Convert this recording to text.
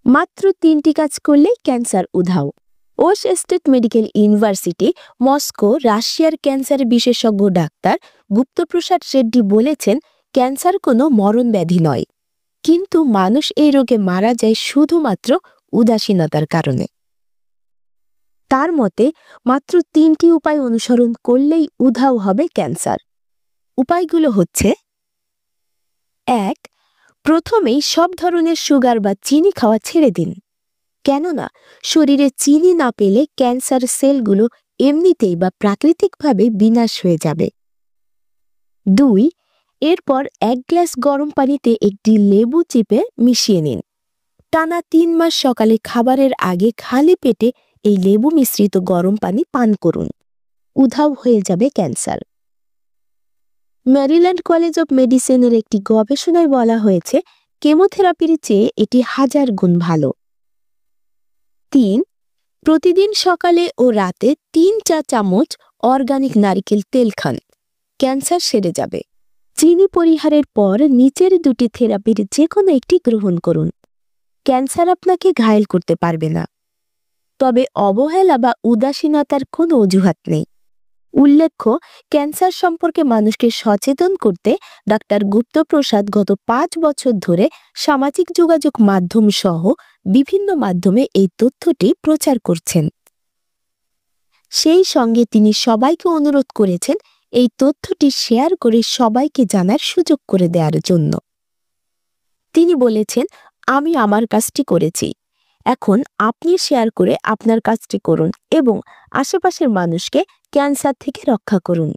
মাত্র ৩টি কাজ করলেই ক্যান্সার উধাও। Osh state medical university, Moscow, রাশিয়ার ক্যান্সার বিশেষজ্ঞ ডাক্তার গুপ্তপ্রসাদ রেড্ডি বলেছেন, ক্যান্সার কোনো মরণ ব্যাধি নয়, কিন্তু মানুষ এই রোগে মারা যায় শুধুমাত্র উদাসীনতার কারণে। তার মতে মাত্র ৩টি উপায় অনুসরণ করলেই উধাও হবে ক্যান্সার। উপায়গুলো হচ্ছে: ১. প্রথমেই সব ধরনের সুগার বা চিনি খাওয়া ছেড়ে দিন, কেননা শরীরে চিনি না পেলে ক্যান্সার সেলগুলো এমনিতেই বা প্রাকৃতিকভাবে বিনাশ হয়ে যাবে। ২. এরপর ১ গ্লাস গরম পানিতে একটি লেবু চিপে মিশিয়ে নিন। টানা ৩ মাস সকালে খাবারের আগে খালি পেটে এই লেবু মিশ্রিত গরম পানি পান করুন। উধাও হয়ে যাবে ক্যান্সার। ম্যারিল্যান্ড কলেজ অব মেডিসিনের একটি গবেষণায় বলা হয়েছে, কেমোথেরাপির চেয়ে এটি 1000 গুণ ভালো। ৩. প্রতিদিন সকালে ও রাতে ৩ চা চামচ অর্গানিক নারকেল তেল খান, ক্যান্সার সেরে যাবে। চিনি পরিহারের পর নিচের 2টি থেরাপির যে কোনো একটি গ্রহণ করুন, ক্যান্সার আপনাকে ঘায়েল করতে পারবে না। তবে অবহেলা বা উদাসীনতার কোনো অজুহাত নেই। উল্লেখ্য, ক্যান্সার সম্পর্কে মানুষকে সচেতন করতে ডাক্তার গুপ্তপ্রসাদ গত 5 বছর ধরে সামাজিক যোগাযোগ মাধ্যম সহ বিভিন্ন মাধ্যমে এই তথ্যটি প্রচার করছেন। সেই সঙ্গে তিনি সবাইকে অনুরোধ করেছেন এই তথ্যটি শেয়ার করে সবাইকে জানার সুযোগ করে দেওয়ার জন্য। তিনি বলেছেন, আমি আমার কাজটি করেছি, এখন আপনি শেয়ার করে আপনার কাজটি করুন এবং আশেপাশের মানুষকে ক্যান্সার থেকে রক্ষা করুন।